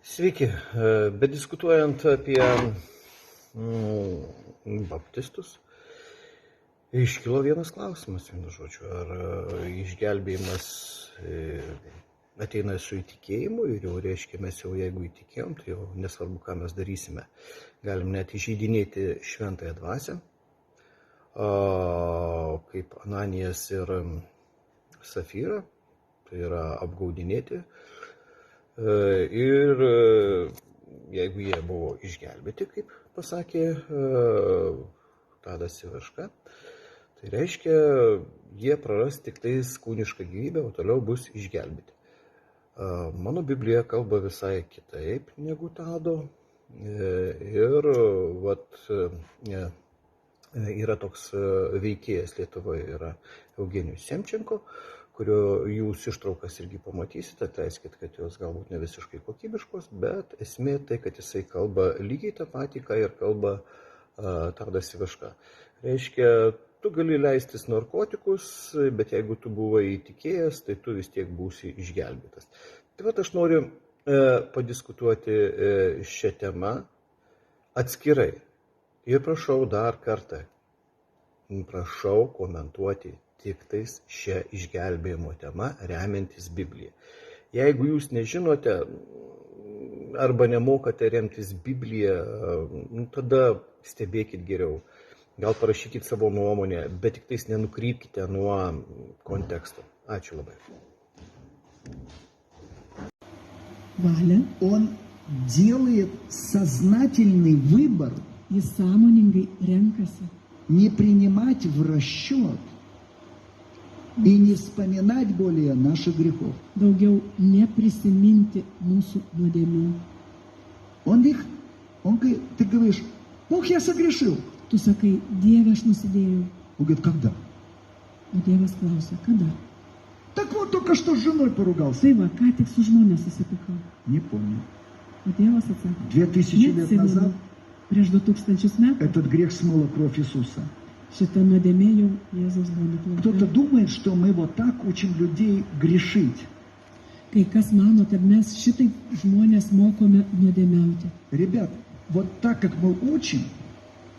Sveiki, bet diskutuojant apie baptistus, iškilo vienas klausimas, vienu žodžiu, ar išgelbėjimas ateina su įtikėjimu ir jau reiškia mes jau jeigu įtikėjom, tai jau nesvarbu, ką mes darysime, galim net įžeidinėti šventąją dvasią, kaip Ananijas ir Safyra, tai yra apgaudinėti. Ir jeigu jie buvo išgelbėti, kaip pasakė Tadas Ivaška, tai reiškia, jie praras tik tais kūnišką gyvybę, o toliau bus išgelbėti. Mano Biblija kalba visai kitaip negu Tado. Ir yra toks veikėjas Lietuvoje, yra Eugenijus Semčenko, kurio jūs ištraukas irgi pamatysite, teiskit, kad jos galbūt ne visiškai kokybiškos, bet esmė tai, kad jisai kalba lygiai tą patį, ką ir kalba Tadas Ivaška. Reiškia, tu gali leistis narkotikus, bet jeigu tu buvai įtikėjęs, tai tu vis tiek būsi išgelbėtas. Tai vat aš noriu padiskutuoti šią temą atskirai. Ir prašau dar kartą, prašau komentuoti tik tais šią išgelbėjimo temą, remiantis Bibliją. Jeigu jūs nežinote arba nemokate remtis Bibliją, tada stebėkit geriau. Gal parašykit savo nuomonę, bet tik tais nenukrypkite nuo konteksto. Ačiū labai. Валя, Он делает сознательный выбор jis sąmoningai renkasi не принимать в расчет и не вспоминать более наших грехов. daugiau neprisiminti mūsų nuodėmių. Ты говоришь, Бог, я согрешил. Tu sakai, Dieve, aš nusidėjau. Он говорит, когда? O Dievas klausia, kada? Так вот, только что с женой поругался. Tai va, ką tik su žmona susipykau. Не помню. O Dievas atsakė, 2000 лет назад prieš 2000 metų этот грех смыло кровь Иисуса. šitą nuodėmė jau Jėzaus buvo Кто-то nuplauta. думает, что мы вот так учим людей грешить. Kai kas mano, kad mes šitaip žmonės mokome nuodėmiauti. Rебят, вот так как мы учим,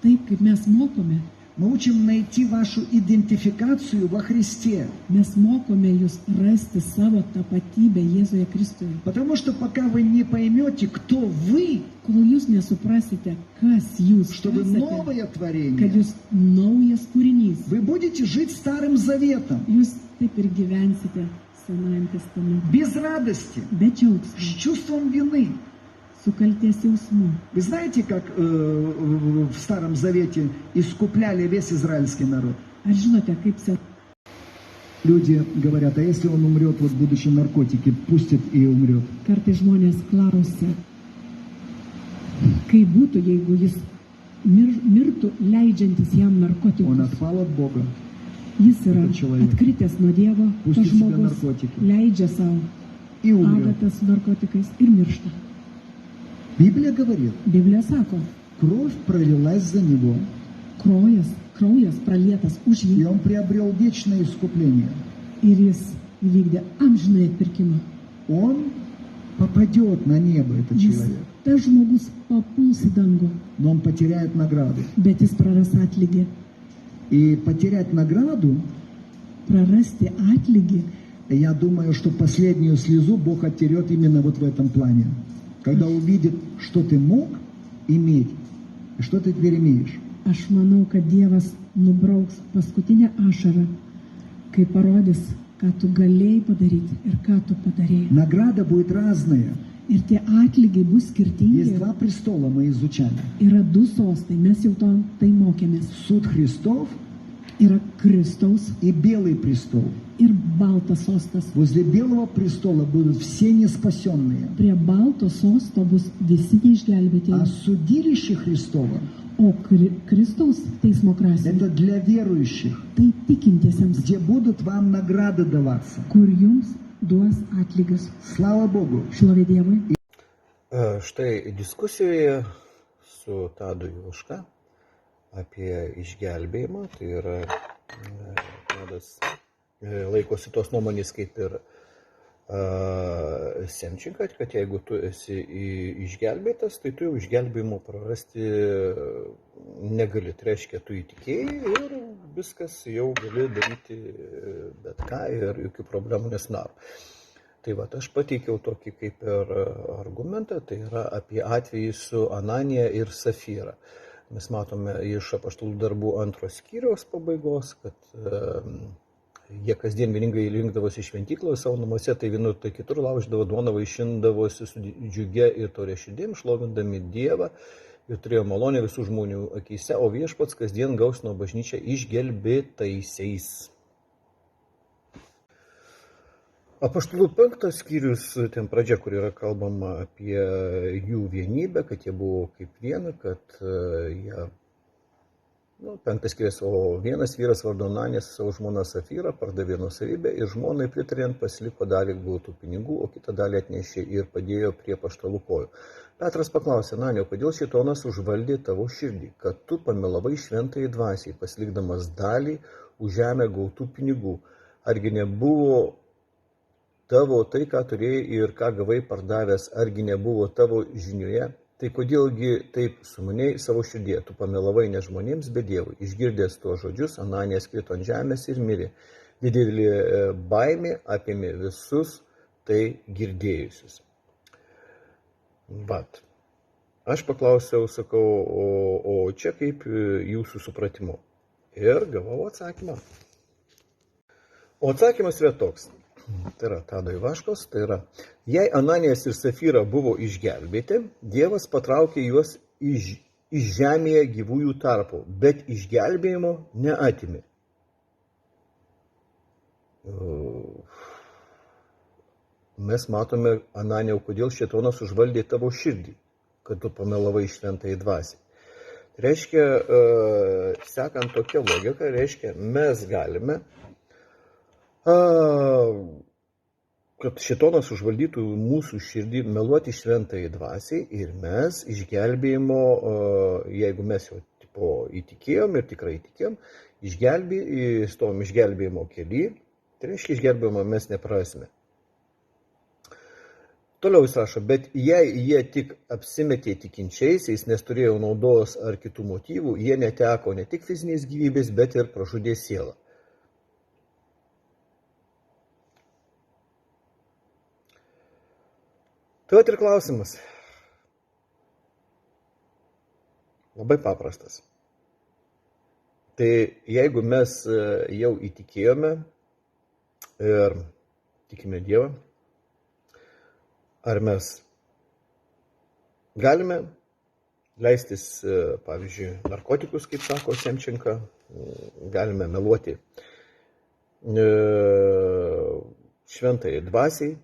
Taip, kaip mes mokome, мы учим найти вашу идентификацию во Христе. mes mokome jūs rasti savo tapatybę Jėzuje Kristuje. Потому что пока вы не поймете, кто вы, Kol jūs nesuprasite, kas jūs что вы esate, новое kad творение, jūs naujas kūrinys, вы будете жить Старым Заветом, jūs taip ir gyvensite Senajam testamente. без радости, Be с džiaugsmo, чувством вины. su kaltės jausmu. Вы знаете, как в Старом Завете искупляли весь израильский народ? Ar žinote, kaip Люди говорят, а если он умрет, вот будучи наркотики, пустит и умрет. kartai žmonės klausia, kaip būtų, jeigu jis mirtų leidžiantis jam Он narkotikus. отпал от Бога. Jis yra Этот человек atkritęs nuo Dievo, tas пустит себе žmogus наркотики leidžia savo и умрет. adatą su narkotikais ir miršta. Библия говорит, Biblija sako, кровь пролилась за него, kraujas pralietas už и jį он приобрел вечное искупление. ir jis įvykdė amžinai atpirkimą. Он попадет на небо, этот Jis, человек, tas žmogus papuls į dangų, но он потеряет награду. bet jis praras atlygį. И потерять награду, Prarasti atlygį, я думаю, что последнюю слезу Бог оттерет именно вот в этом плане. Когда увидит, что ты мог иметь, и что ты теперь имеешь. aš manau, kad Dievas nubrauks paskutinę ašarą, kai parodys, ką tu galėjai padaryti ir ką tu padarėjai. Награда будет разная. Ir tie atlygiai bus Есть skirtingi. два престола, мы изучали. Yra du sostai, mes jau tai mokėmės. Суд Христов Yra Kristaus и Белый престол. ir baltas sostas. Возле Белого престола будут все неспасенные. Prie balto sosto bus visi А neišgelbėtieji. судилище Христово O Kristaus teismo krasė это для верующих, tai tikintiesiems, где будут вам награды даваться. kur jums duos atlygius. Слава Богу! Šlovė Dievui. Štai diskusijoje su Tadu Ivaška apie išgelbėjimą, tai yra Tadas laikosi tos nuomonės kaip ir Semčenką, kad jeigu tu esi išgelbėtas, tai tu jau išgelbėjimo prarasti negali. Tai reiškia, tu įtikėjai ir viskas jau gali daryti bet ką ir jokių problemų nesidaro. Tai va, aš pateikiau tokį kaip ir argumentą, tai yra apie atvejį su Ananija ir Safyra. Mes matome iš Apaštalų darbų 2 skyriaus pabaigos, kad jie kasdien vieningai rinkdavosi šventykloje savo namuose, tai vienur tai kitur lauždavo duoną, vaišindavosi su džiugia ir taure širdim, šlovindami Dievą ir turėjo malonę visų žmonių akyse, o viešpats kasdien gausino bažnyčią išgelbėtaisiais. Apaštalų 5 skyrius, ten pradžia, kur yra kalbama apie jų vienybę, kad jie buvo kaip viena, kad jie, 5 skyrius, o vienas vyras vardu Ananijas savo žmoną Safyrą pardavė nuosavybę ir žmonai pritarint pasiliko dalį gautų pinigų, o kitą dalį atnešė ir padėjo prie apaštalų kojų. Petras paklausė: Ananijau, kodėl šėtonas užvaldė tavo širdį, kad tu pamelavai šventąjį dvasiai, pasilikdamas dalį už žemę gautų pinigų? Argi nebuvo tavo tai, ką turėjai ir ką gavai pardavęs, argi nebuvo tavo žinioje? Tai kodėlgi taip sumaniai savo širdie, tu pamelavai ne žmonėms, bet Dievui. Išgirdęs tuos žodžius, Ananijas krito ant žemės ir mirė. Didelė baimė apėmė visus tai girdėjusius. Bet aš paklausiau, sakau, o čia kaip jūsų supratimu? Ir gavau atsakymą. O atsakymas yra toks. Tai yra Tado Ivaškos, tai yra: jei Ananijas ir Safyra buvo išgelbėti, Dievas patraukė juos iš žemėje gyvųjų tarpo, bet išgelbėjimo neatimė. Mes matome, Ananijau, kodėl šėtonas užvaldė tavo širdį, kad tu pamelavai šventąjį dvasiai. Reiškia, sekant tokią logiką, reiškia, mes galime kad šėtonas užvaldytų mūsų širdį, meluoti šventąjį dvasiai ir mes išgelbėjimo, jeigu mes jau įtikėjom ir tikrai įtikėjom, stovim išgelbėjimo kely, tai reiškia, išgelbėjimo mes neprasime. Toliau jis rašo: bet jei jie tik apsimetė tikinčiaisiais, nes turėjo naudos ar kitų motyvų, jie neteko ne tik fizinės gyvybės, bet ir pražudė sielą. Tai vat ir klausimas. Labai paprastas. Tai jeigu mes jau įtikėjome ir tikime Dievą, ar mes galime leistis, pavyzdžiui, narkotikus, kaip sako Semčenka, galime meluoti šventajai dvasiai,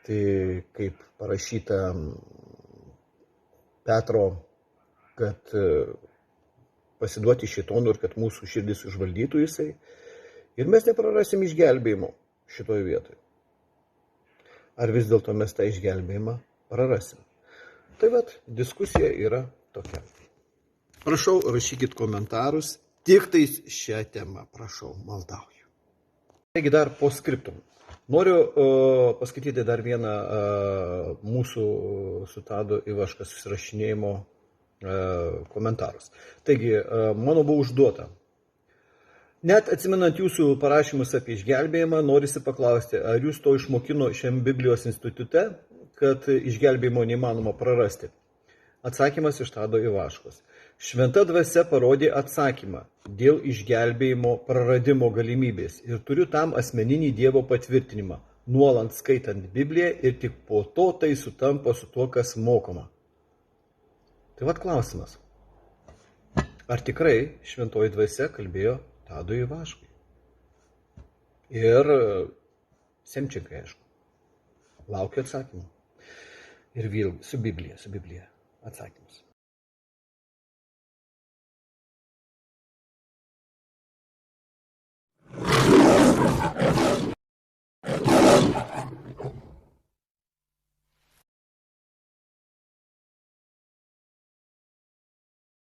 tai kaip parašyta Petro, kad pasiduoti šėtonui ir kad mūsų širdis užvaldytų jisai. Ir mes neprarasim išgelbėjimo šitoje vietoje. Ar vis dėlto mes tą išgelbėjimą prarasim? Tai vat, diskusija yra tokia. Prašau, rašykit komentarus, tik tais šią temą, prašau, maldauju. Taigi dar po skriptum. Noriu paskaityti dar vieną mūsų su Tado Ivaška susirašinėjimo komentarus. Taigi, mano buvo užduota. Net atsimenant jūsų parašymus apie išgelbėjimą, norisi paklausti, ar jūs to išmokino šiam Biblijos institute, kad išgelbėjimo neįmanoma prarasti? Atsakymas iš Tado Ivaškos. Šventa dvasia parodė atsakymą dėl išgelbėjimo praradimo galimybės ir turiu tam asmeninį Dievo patvirtinimą, nuolant skaitant Bibliją ir tik po to tai sutampa su tuo, kas mokoma. Tai vat klausimas. Ar tikrai šventoji dvasia kalbėjo Tadui Ivaškui? Ir Semčenkai, aišku. Laukiu atsakymų. Ir vėl su Biblija atsakymus.